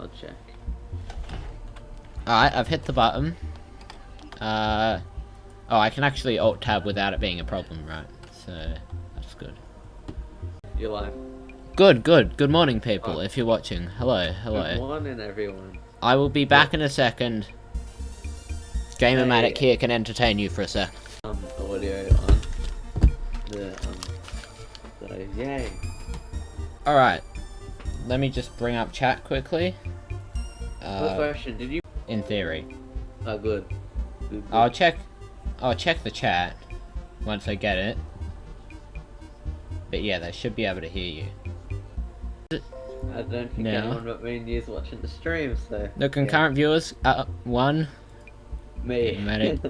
I'll check. Alright, I've hit the button. Oh, I can actually Alt-Tab without it being a problem, right? So, that's good. You're live. Good, good. Good morning, people, if you're watching. Hello, hello. Good morning, everyone. I will be back in a second. Gamermatic Hey. here can entertain you for a sec. Audio on. So, yay. Alright. Let me just bring up chat quickly. Quick question, did you... In theory. Oh, good. Good. I'll check the chat once I get it. But yeah, they should be able to hear you. I don't think now. anyone but me and you is watching the stream, so... The concurrent viewers, one. Me. Medic.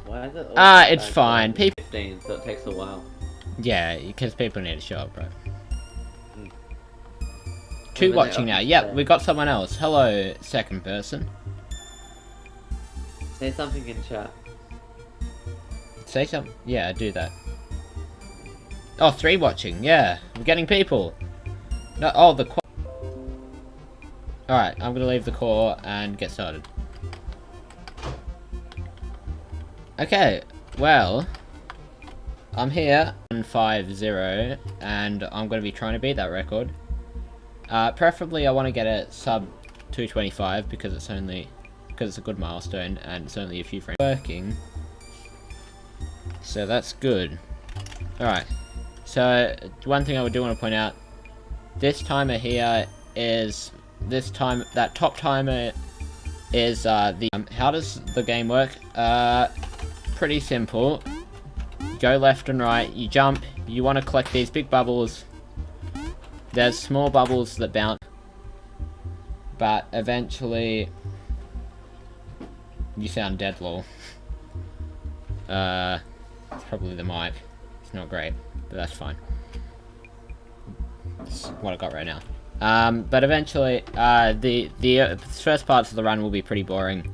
Why is it... It's fine. People. 15, so it takes a while. Yeah, because people need to show up, right? Mm. Two Well, watching they now. are- Yep, we got someone else. Hello, second person. Say something in chat. Say something. Yeah, do that. Oh, 3 watching. Yeah, we're getting people. No, oh, the core. Alright, I'm gonna leave the core and get started. Okay, well, I'm here, 150, and I'm gonna be trying to beat that record. Preferably I want to get it sub 225 because it's a good milestone and it's only a few frames working. So that's good. Alright, so one thing I do want to point out, this timer here is, that top timer is how does the game work? Pretty simple. Go left and right, you jump, you want to collect these big bubbles. There's small bubbles that bounce, but eventually you sound dead, lol. It's probably the mic. It's not great, but that's fine. That's what I got right now. But eventually, the first parts of the run will be pretty boring,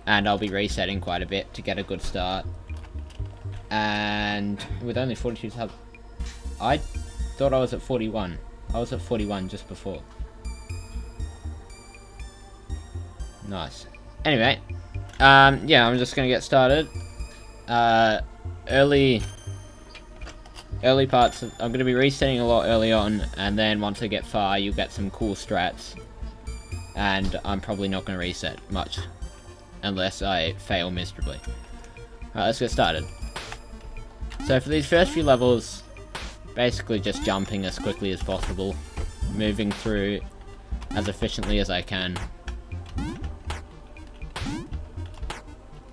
and I'll be resetting quite a bit to get a good start. And with only 42 subs, I thought I was at 41. I was at 41 just before. Nice. Anyway, yeah, I'm just gonna get started. Early parts, I'm gonna be resetting a lot early on, and then once I get far, you'll get some cool strats. And I'm probably not gonna reset much, unless I fail miserably. Alright, let's get started. So for these first few levels, basically just jumping as quickly as possible, moving through as efficiently as I can.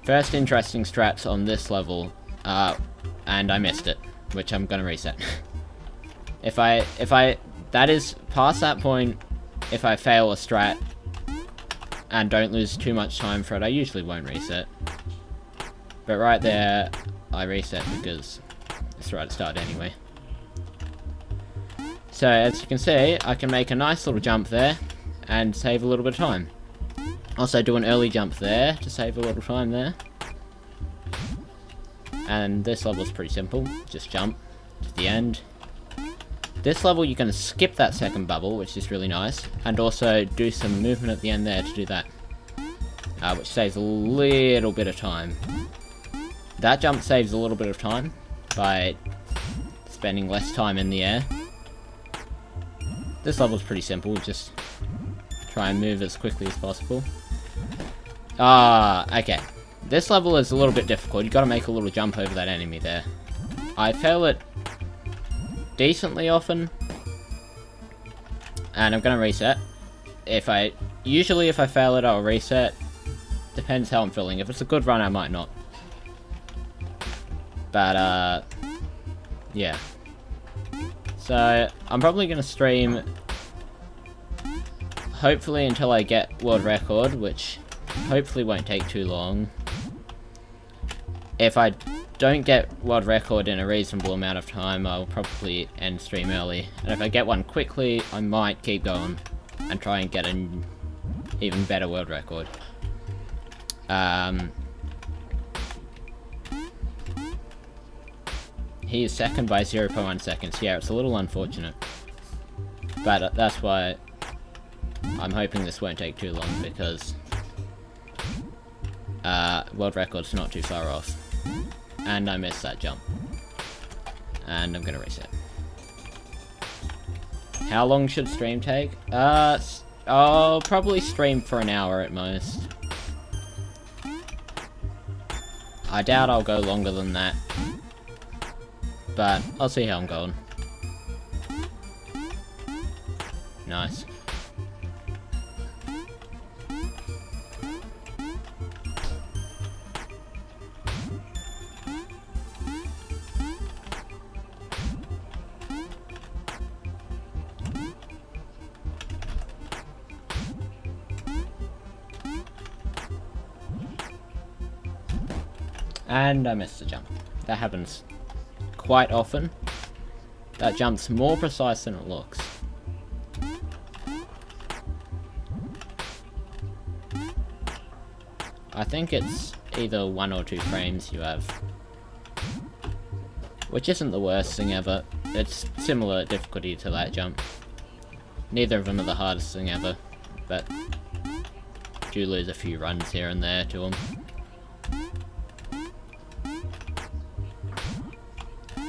First interesting strats on this level, and I missed it, which I'm gonna reset. That is past that point, if I fail a strat and don't lose too much time for it, I usually won't reset. But right there, I reset because it's right at the start anyway. So as you can see, I can make a nice little jump there and save a little bit of time. Also do an early jump there to save a little time there. And this level's pretty simple, just jump to the end. This level you can skip that second bubble, which is really nice, and also do some movement at the end there to do that, which saves a little bit of time. That jump saves a little bit of time by spending less time in the air. This level's pretty simple, just try and move as quickly as possible. Okay. This level is a little bit difficult. You gotta make a little jump over that enemy there. I fail it decently often, and I'm gonna reset. Usually if I fail it, I'll reset. Depends how I'm feeling. If it's a good run, I might not. But, yeah. So, I'm probably gonna stream, hopefully until I get world record, which hopefully won't take too long. If I don't get world record in a reasonable amount of time, I'll probably end stream early. And if I get one quickly, I might keep going and try and get an even better world record. He is second by 0.1 seconds. Yeah, it's a little unfortunate. But that's why I'm hoping this won't take too long because world record's not too far off. And I missed that jump. And I'm gonna reset. How long should stream take? I'll probably stream for an hour at most. I doubt I'll go longer than that. But I'll see how I'm going. Nice. And I missed the jump. That happens quite often. That jump's more precise than it looks. I think it's either 1 or 2 frames you have. Which isn't the worst thing ever. It's similar difficulty to that jump. Neither of them are the hardest thing ever, but do lose a few runs here and there to them.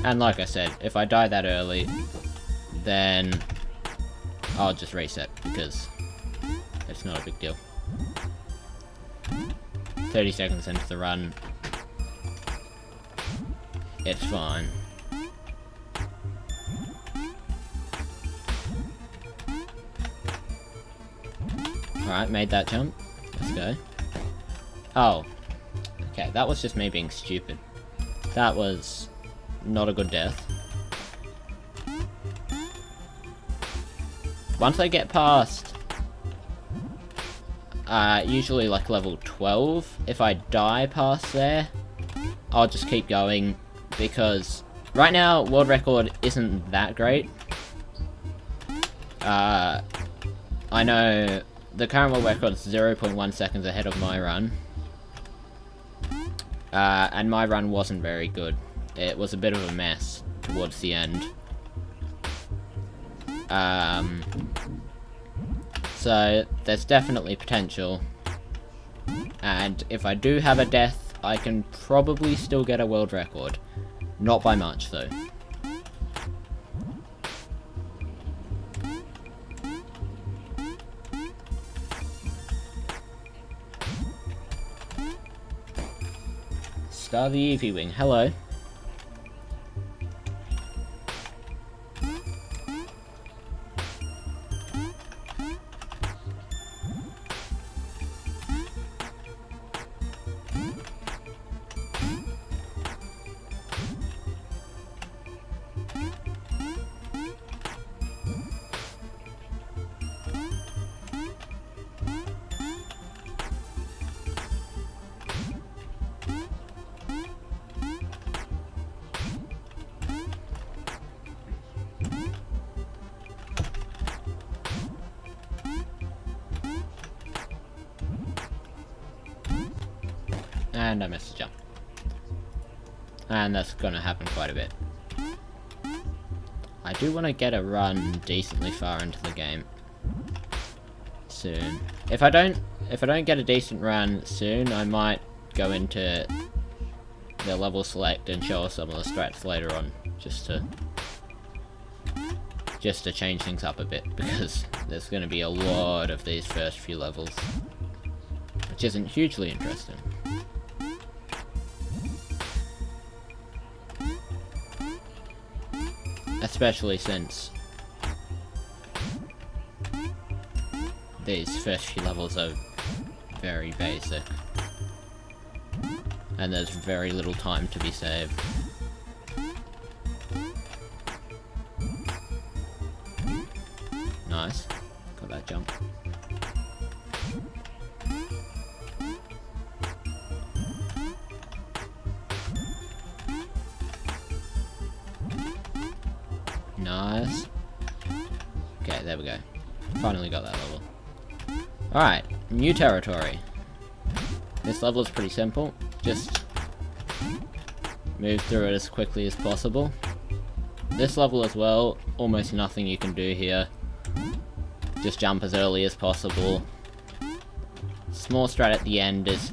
And like I said, if I die that early, then I'll just reset because it's not a big deal. 30 seconds into the run, it's fine. Alright, made that jump. Let's go. Oh. Okay, that was just me being stupid. That was not a good death. Once I get past usually like level 12, if I die past there, I'll just keep going because right now world record isn't that great. I know the current world record is 0.1 seconds ahead of my run, and my run wasn't very good. It was a bit of a mess towards the end. So there's definitely potential. And if I do have a death, I can probably still get a world record. Not by much though. Star the Eevee Wing, hello. And I missed the jump. And that's gonna happen quite a bit. I do want to get a run decently far into the game soon. If I don't get a decent run soon, I might go into the level select and show some of the strats later on, just to change things up a bit, because there's going to be a lot of these first few levels, which isn't hugely interesting. Especially since these first few levels are very basic. And there's very little time to be saved. Nice. Got that jump. Nice. Okay, there we go. Finally got that level. Alright, new territory. This level is pretty simple. Just move through it as quickly as possible. This level as well, almost nothing you can do here. Just jump as early as possible. Small strat at the end is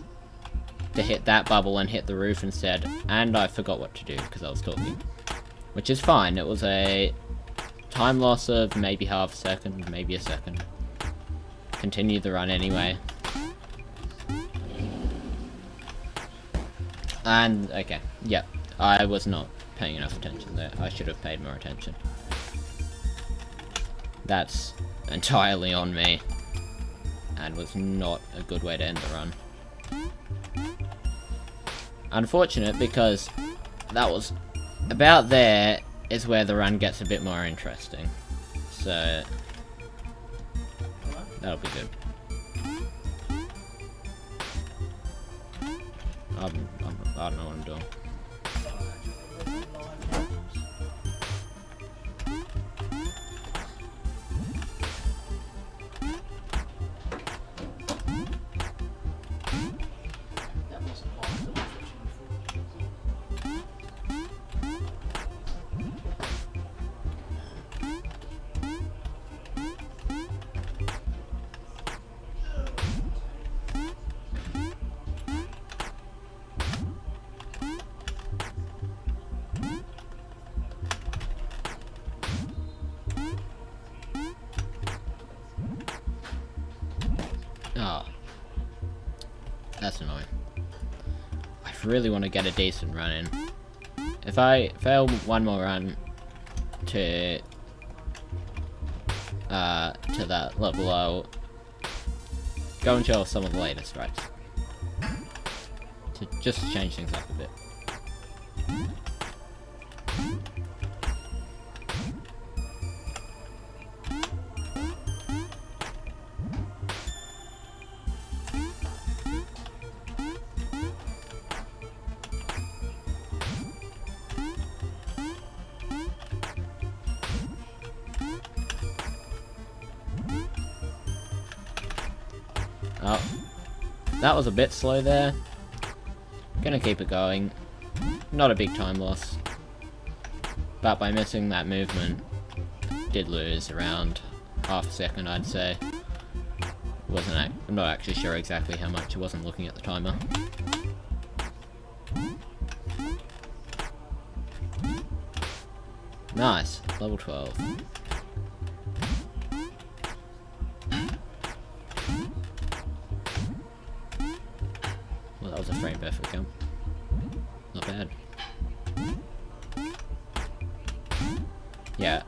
to hit that bubble and hit the roof instead. And I forgot what to do because I was talking. Which is fine. It was a time loss of maybe half a second, maybe a second. Continue the run anyway. And, okay, yep. I was not paying enough attention there. I should have paid more attention. That's entirely on me. And was not a good way to end the run. Unfortunate, because that was about there is where the run gets a bit more interesting. So that'll be good. I don't know what I'm doing. Oh, that's annoying. I really want to get a decent run in. If I fail one more run to that level, I'll go and show some of the latest strikes to just change things up a bit. Oh, that was a bit slow there. Gonna keep it going. Not a big time loss. But by missing that movement, did lose around half a second, I'd say. I'm not actually sure exactly how much. I wasn't looking at the timer. Nice, level 12. Well, that was a frame perfect jump. Not bad. Yeah,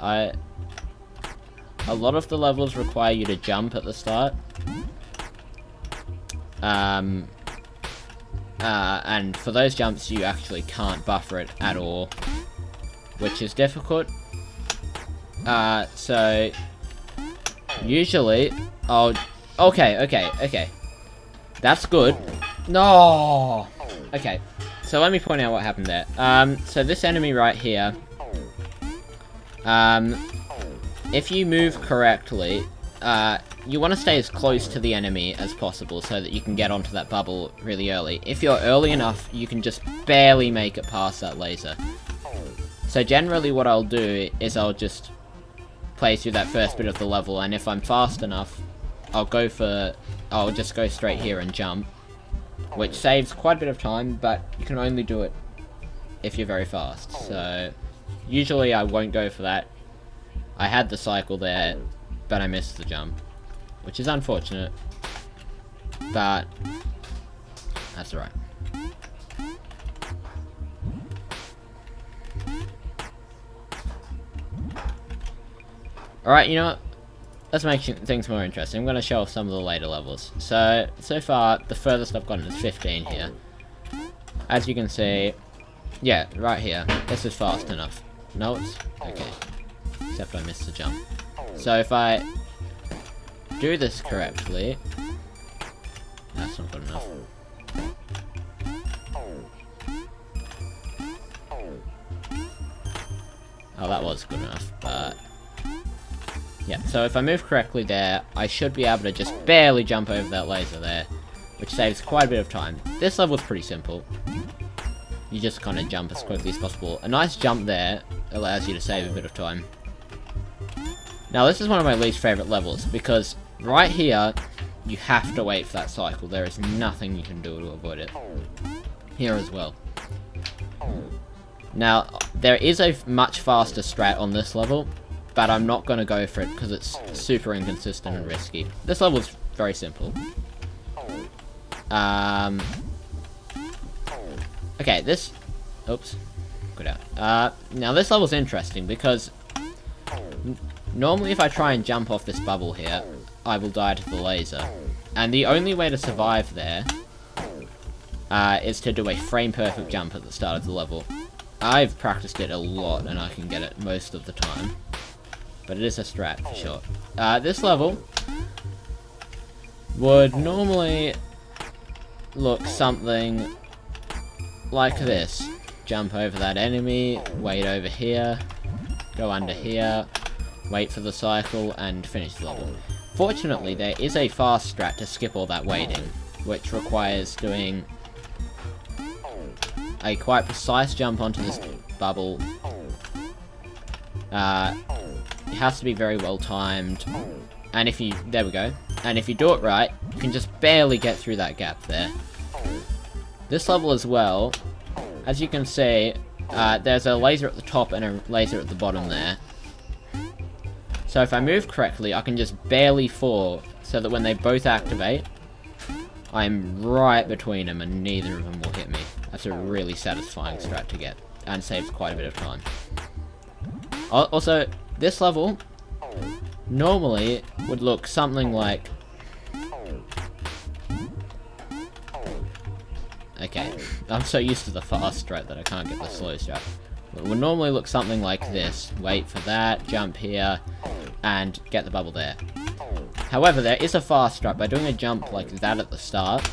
a lot of the levels require you to jump at the start. And for those jumps you actually can't buffer it at all, which is difficult. So usually I'll... Okay. That's good. No! Okay, so let me point out what happened there. So this enemy right here, if you move correctly, you want to stay as close to the enemy as possible so that you can get onto that bubble really early. If you're early enough, you can just barely make it past that laser. So generally what I'll do is I'll just play through that first bit of the level, and if I'm fast enough, I'll just go straight here and jump, which saves quite a bit of time, but you can only do it if you're very fast. So usually I won't go for that. I had the cycle there, but I missed the jump, which is unfortunate, but that's alright. Alright, you know what? Let's make things more interesting. I'm going to show off some of the later levels. So far, the furthest I've gotten is 15 here. As you can see, yeah, right here. This is fast enough. No, it's... okay. Except I missed the jump. So if I do this correctly... That's not good enough. Oh, that was good enough, but... yeah, so if I move correctly there, I should be able to just barely jump over that laser there, which saves quite a bit of time. This level's pretty simple. You just kind of jump as quickly as possible. A nice jump there allows you to save a bit of time. Now this is one of my least favourite levels, because right here, you have to wait for that cycle. There is nothing you can do to avoid it. Here as well. Now, there is a much faster strat on this level, but I'm not going to go for it because it's super inconsistent and risky. This level is very simple. Okay, this... Oops. Good out. Now, this level's interesting because... Normally, if I try and jump off this bubble here, I will die to the laser. And the only way to survive there... is to do a frame-perfect jump at the start of the level. I've practiced it a lot, and I can get it most of the time. But it is a strat, for sure. This level would normally look something like this. Jump over that enemy, wait over here, go under here, wait for the cycle, and finish the level. Fortunately, there is a fast strat to skip all that waiting, which requires doing a quite precise jump onto this bubble. It has to be very well timed, and if you, there we go, and if you do it right, you can just barely get through that gap there. This level as well, as you can see, there's a laser at the top and a laser at the bottom there. So if I move correctly, I can just barely fall, so that when they both activate, I'm right between them and neither of them will hit me. That's a really satisfying strat to get, and saves quite a bit of time. Also, this level normally would look something like... Okay, I'm so used to the fast strat that I can't get the slow strat. It would normally look something like this. Wait for that, jump here, and get the bubble there. However, there is a fast strat. By doing a jump like that at the start,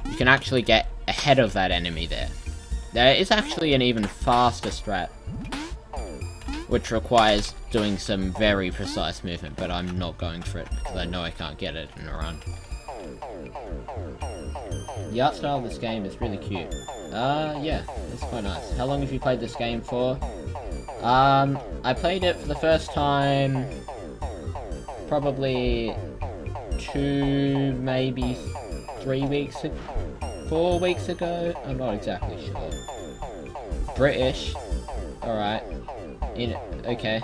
you can actually get ahead of that enemy there. There is actually an even faster strat, which requires doing some very precise movement, but I'm not going for it because I know I can't get it in a run. The art style of this game is really cute. Yeah, it's quite nice. How long have you played this game for? I played it for the first time probably 2, maybe 3 weeks, 4 weeks ago? I'm not exactly sure. British. Alright. Okay.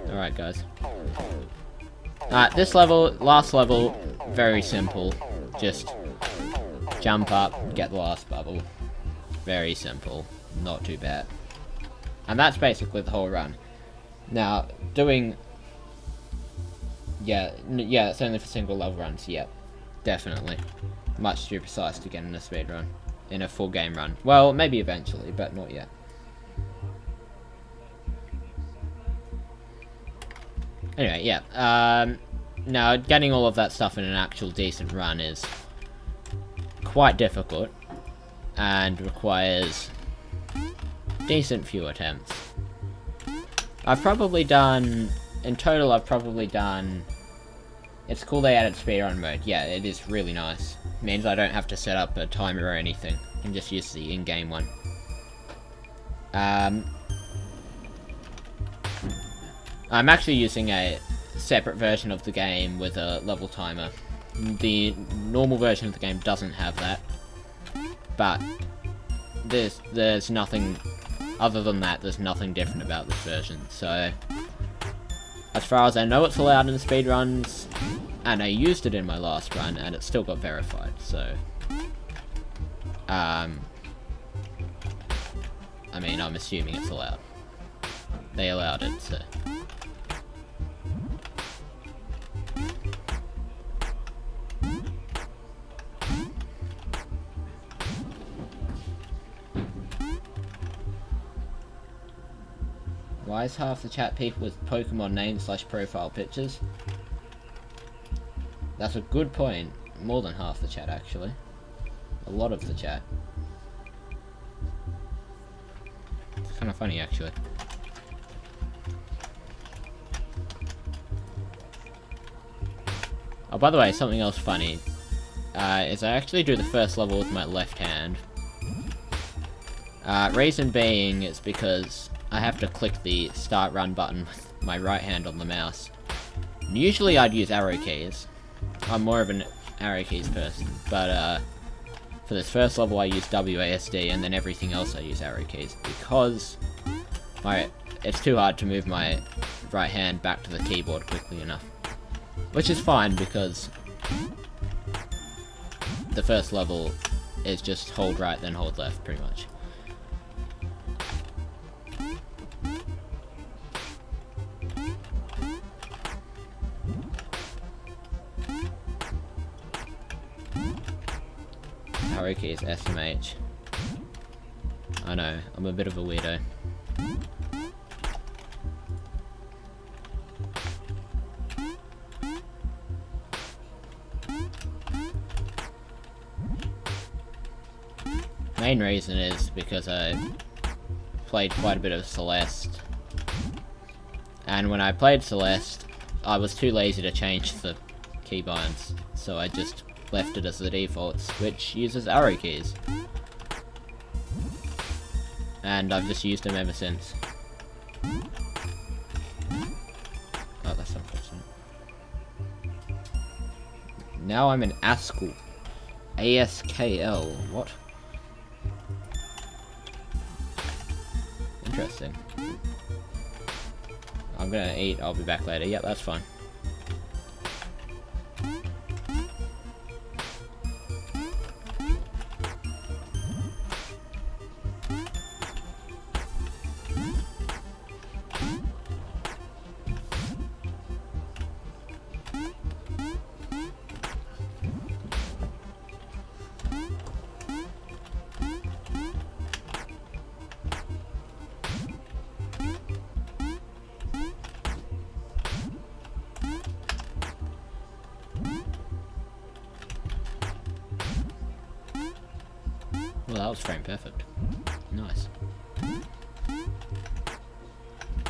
Alright, guys. This level, last level, very simple. Just jump up, get the last bubble. Very simple. Not too bad. And that's basically the whole run. Now, doing... Yeah, it's only for single level runs, yeah. Definitely. Much too precise to get in a speed run. In a full game run. Well, maybe eventually, but not yet. Anyway, yeah. Now, getting all of that stuff in an actual decent run is quite difficult. And requires decent few attempts. I've probably done... In total, I've probably done... It's cool they added speedrun mode. Yeah, it is really nice. It means I don't have to set up a timer or anything. I can just use the in-game one. I'm actually using a separate version of the game with a level timer. The normal version of the game doesn't have that. But there's nothing... Other than that, there's nothing different about this version. So... As far as I know, it's allowed in speedruns, and I used it in my last run, and it still got verified, so... I mean, I'm assuming it's allowed. They allowed it, so... Why is half the chat people with Pokemon names / profile pictures? That's a good point. More than half the chat, actually. A lot of the chat. It's kind of funny, actually. Oh, by the way, something else funny is I actually do the first level with my left hand. Reason being is because I have to click the start run button my right hand on the mouse. And usually I'd use arrow keys. I'm more of an arrow keys person, but for this first level I use WASD, and then everything else I use arrow keys, because it's too hard to move my right hand back to the keyboard quickly enough. Which is fine, because the first level is just hold right then hold left, pretty much. Arrow keys, SMH. I know, I'm a bit of a weirdo. Main reason is because I played quite a bit of Celeste, and when I played Celeste I was too lazy to change the keybinds, so I just left it as the defaults, which uses arrow keys, and I've just used them ever since. Oh, that's unfortunate. Now I'm in ASKL. ASKL, what? Interesting. I'm gonna eat, I'll be back later. Yep, that's fine. Well, that was frame perfect. Nice.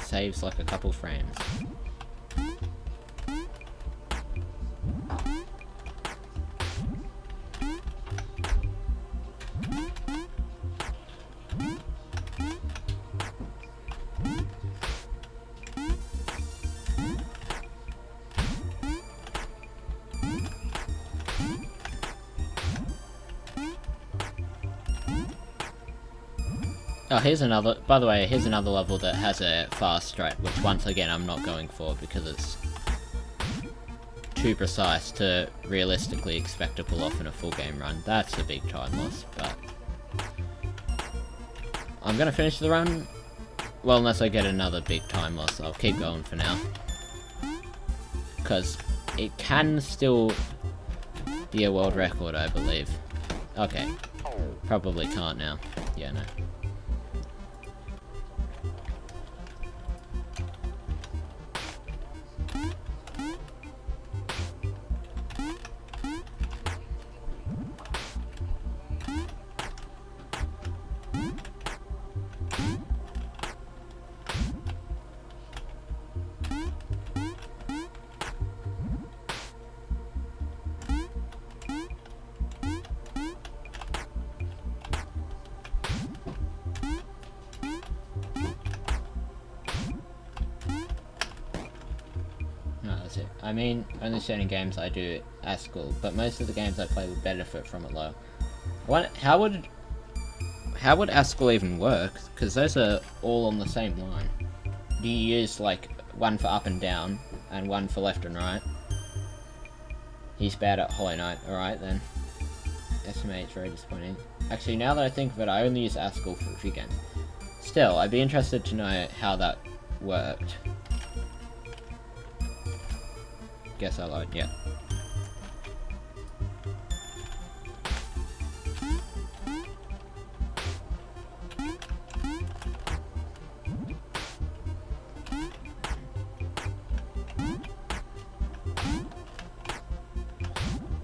Saves like a couple frames. Oh, here's another, by the way, here's another level that has a fast strat, which once again I'm not going for because it's too precise to realistically expect to pull off in a full game run. That's a big time loss, but I'm gonna finish the run, well, unless I get another big time loss. I'll keep going for now, because it can still be a world record, I believe. Okay, probably can't now. Yeah, no. I mean, only certain games I do ASKL, but most of the games I play would benefit from it low. How would ASKL even work? Because those are all on the same line. Do you use like one for up and down and one for left and right? He's bad at Hollow Knight. Alright then. SMH, very disappointing. Actually, now that I think of it, I only use ASKL for a few games. Still, I'd be interested to know how that worked. Guess I lied, yeah.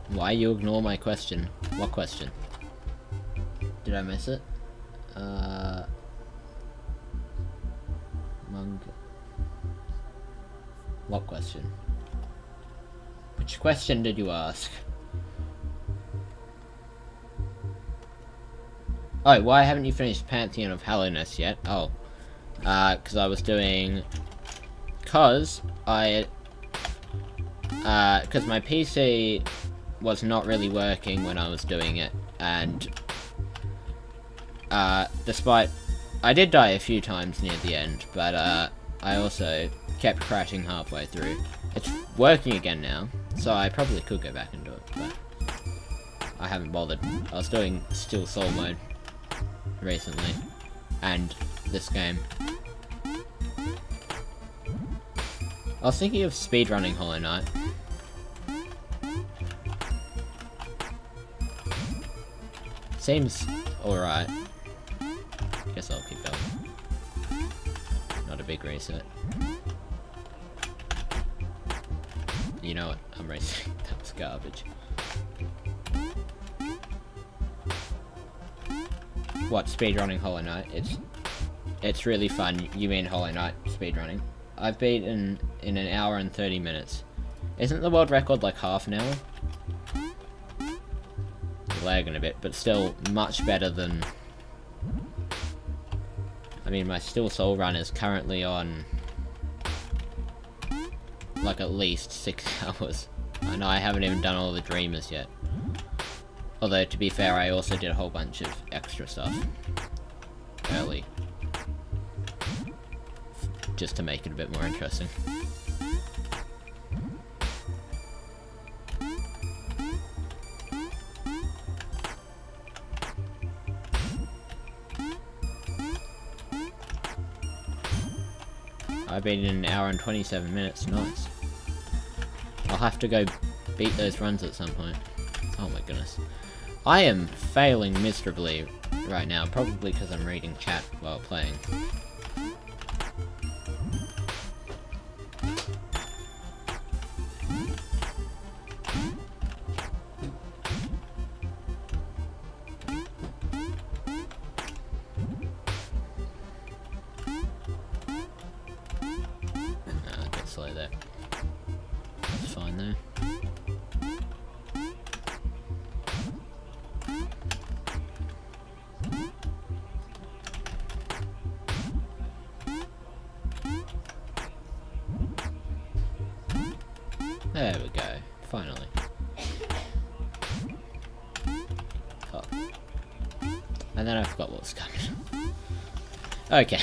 Why you ignore my question? What question? Did I miss it? What question? Which question did you ask? Oh, why haven't you finished Pantheon of Hallowness yet? Oh. Because I was doing because my PC was not really working when I was doing it, and despite I did die a few times near the end, but I also kept crashing halfway through. It's working again now, so I probably could go back and do it, but I haven't bothered. I was doing Still Soul mode recently, and this game. I was thinking of speedrunning Hollow Knight. Seems alright. Guess I'll keep going. Not a big reset. You know what? I'm racing. That was garbage. What, speedrunning Hollow Knight? It's really fun. You mean Hollow Knight speedrunning? I've beaten in an hour and 30 minutes. Isn't the world record like half an hour? Lagging a bit, but still much better than... I mean, my Still Soul run is currently on like at least 6 hours. I know I haven't even done all the Dreamers yet. Although, to be fair, I also did a whole bunch of extra stuff early. Just to make it a bit more interesting. I've been in an hour and 27 minutes, nice. I'll have to go beat those runs at some point. Oh my goodness. I am failing miserably right now, probably because I'm reading chat while playing. A bit slow there. That's fine though. There we go, finally. Oh. And then I forgot what was coming. Okay,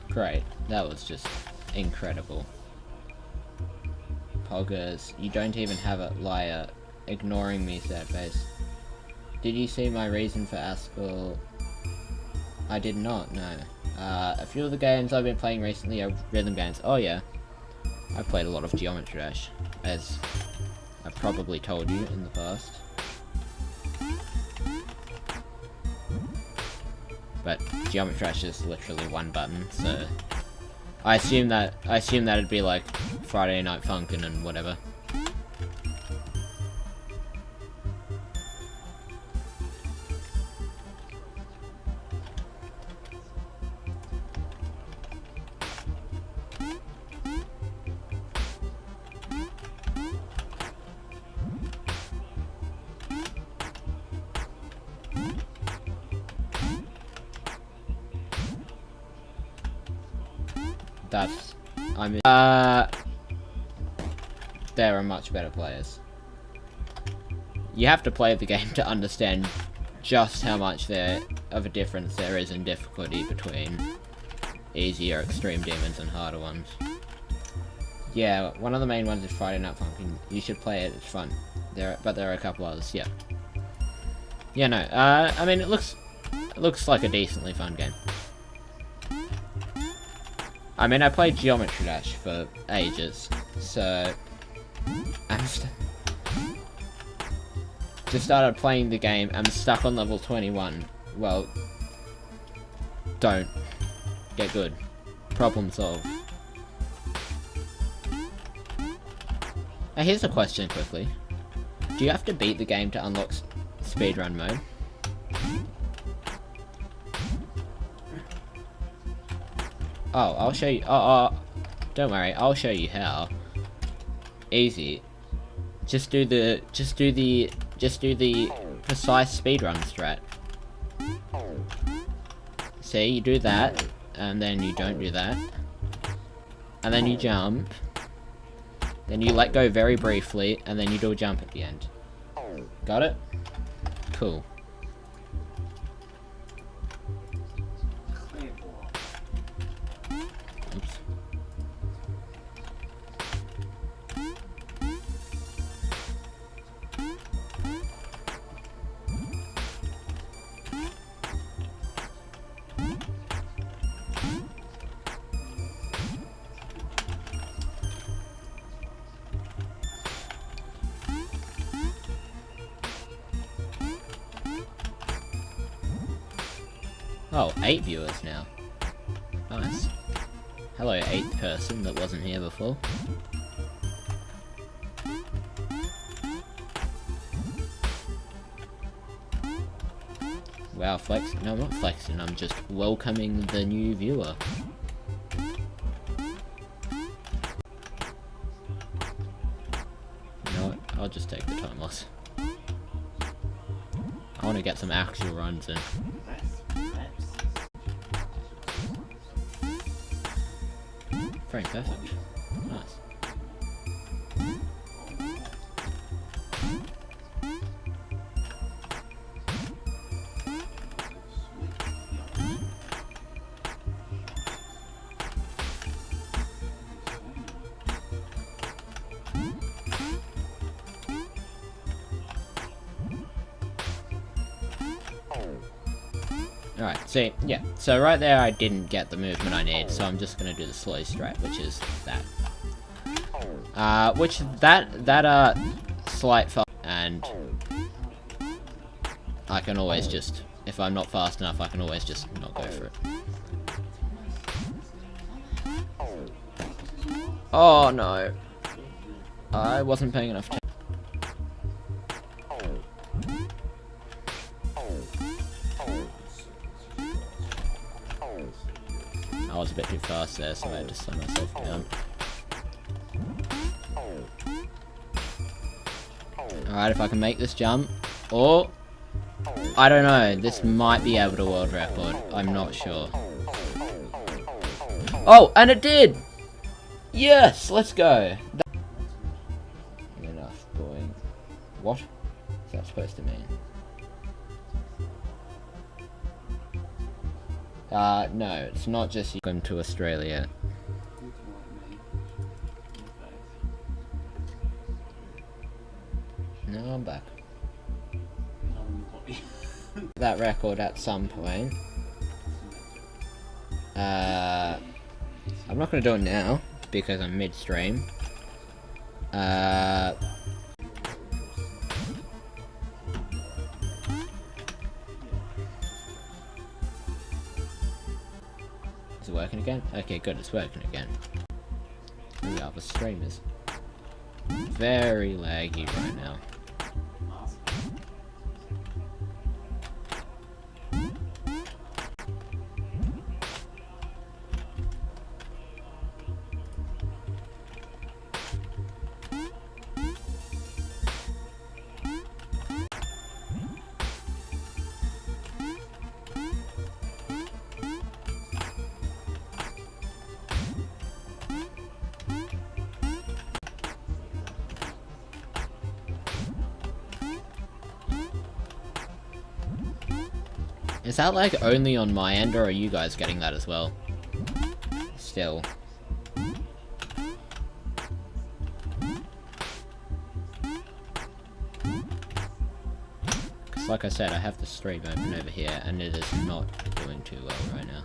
great. That was just incredible. Poggers, you don't even have it, liar. Ignoring me, sad face. Did you see my reason for Askell? I did not, no. A few of the games I've been playing recently are rhythm games. Oh yeah. I played a lot of Geometry Dash, as I've probably told you in the past. But Geometry Dash is literally one button, so I assume that it'd be like Friday Night Funkin' and whatever. That's... I mean... there are much better players. You have to play the game to understand just how much of a difference there is in difficulty between easier extreme demons and harder ones. Yeah, one of the main ones is Friday Night Funkin'. You should play it, it's fun. But there are a couple others, yeah. Yeah, no, I mean, it looks like a decently fun game. I mean, I played Geometry Dash for ages, so just started playing the game. I'm stuck on level 21. Well, don't get good. Problem solved. Now, here's a question quickly. Do you have to beat the game to unlock speedrun mode? Oh, I'll show you. Don't worry, I'll show you how. Easy. Just do the precise speedrun strat. See, you do that, and then you don't do that. and then you jump. Then you let go very briefly, and then you do a jump at the end. Got it? Cool. Oops. Oh, 8 viewers now. Nice. Hello, 8th person that wasn't here before. Wow, flexing. No, I'm not flexing, I'm just welcoming the new viewer. You know what? I'll just take the time loss. I want to get some actual runs in. Frame perfect. Nice. Alright, so yeah, so right there I didn't get the movement I need, so I'm just gonna do the slow strat, which is that. Slight fall, and I can always just, if I'm not fast enough, I can always just not go for it. Oh no. I wasn't paying enough attention. I was a bit too fast there, so I had to slow myself down. Alright, if I can make this jump, or I don't know, this might be able to world record, I'm not sure. Oh, and it did! Yes, let's go! Enough going. What is that supposed to mean? No, it's not just welcome to Australia. No, I'm back. That record at some point. I'm not gonna do it now because I'm midstream. Is it working again? Okay, good, it's working again. We are the streamers. Very laggy right now. Is that like only on my end, or are you guys getting that as well? Still. Because like I said, I have the stream open over here, and it is not doing too well right now.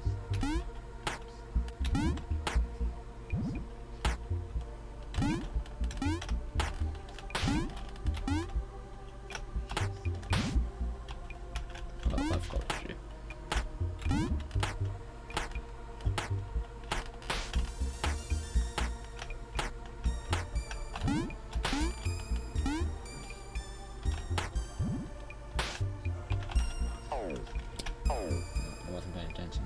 I wasn't paying attention.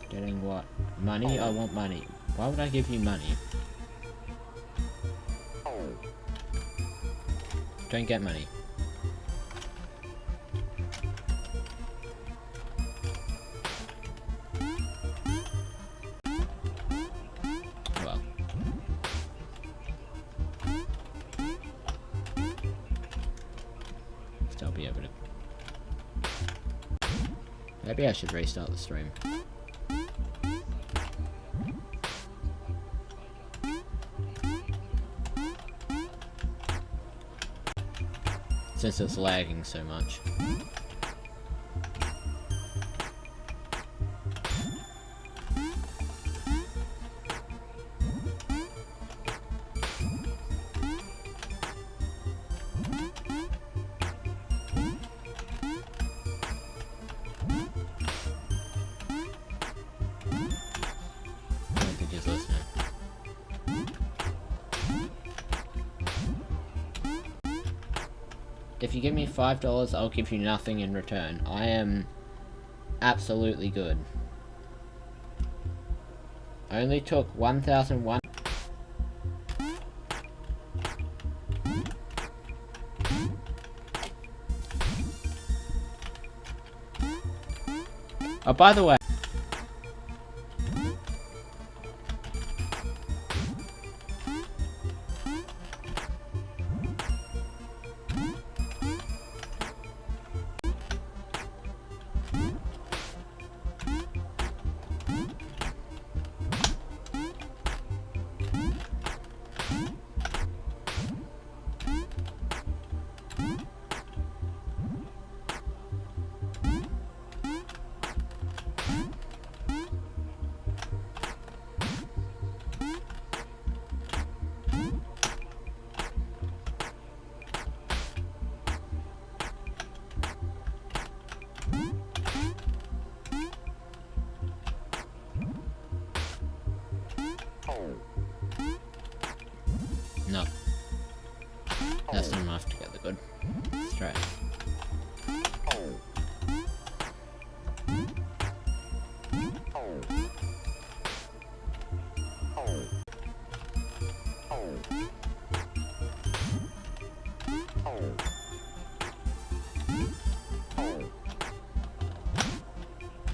Getting what? Money? I want money. Why would I give you money? Don't get money. be able to... Maybe I should restart the stream. Since it's lagging so much. I don't think he's listening. If you give me $5, I'll give you nothing in return. I am absolutely good. I only took 1,001. Oh, by the way. No. That's not enough to get the good. Let's try it.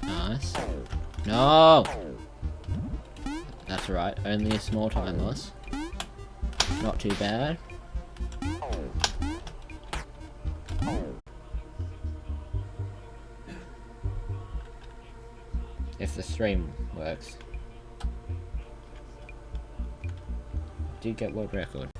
Nice. No! That's right, only a small time loss. Not too bad. If the stream works. Did get world record.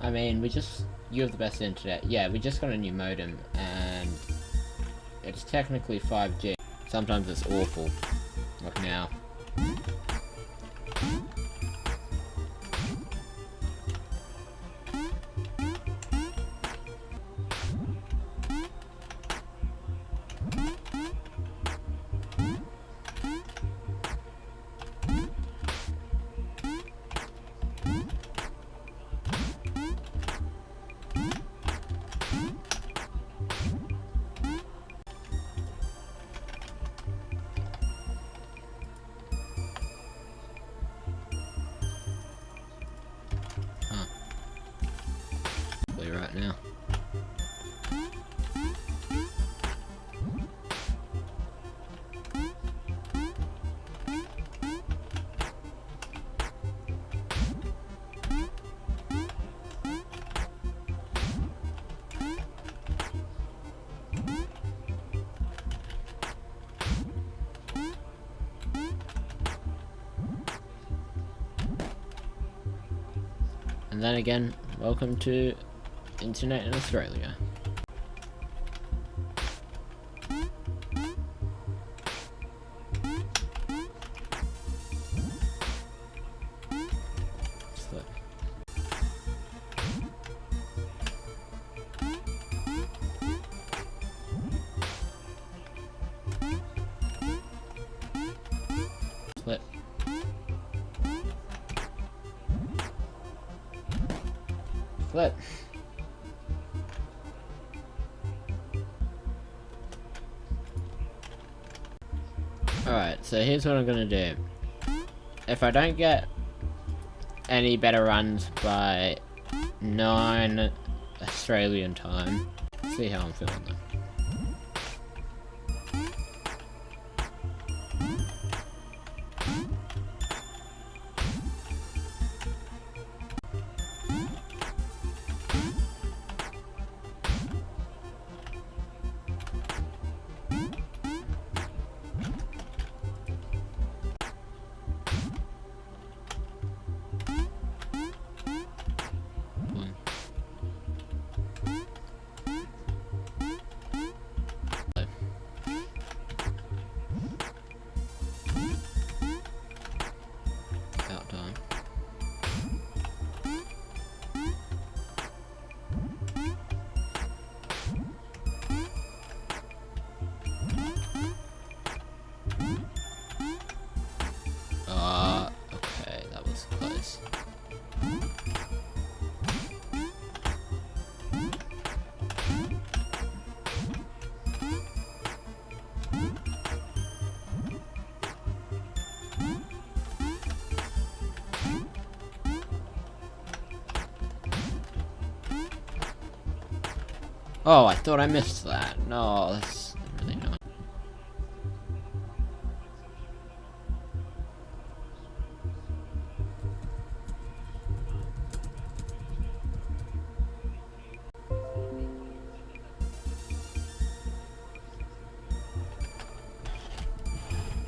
I mean, you have the best internet. Yeah, we just got a new modem, and it's technically 5G. Sometimes it's awful, like now. Right now. And then again, welcome to Internet in Australia. Flip. Flip. Flip. Alright, so here's what I'm gonna do. If I don't get any better runs by 9 Australian time, see how I'm feeling then. Out time. Okay, that was close. Oh, I thought I missed that. No, that's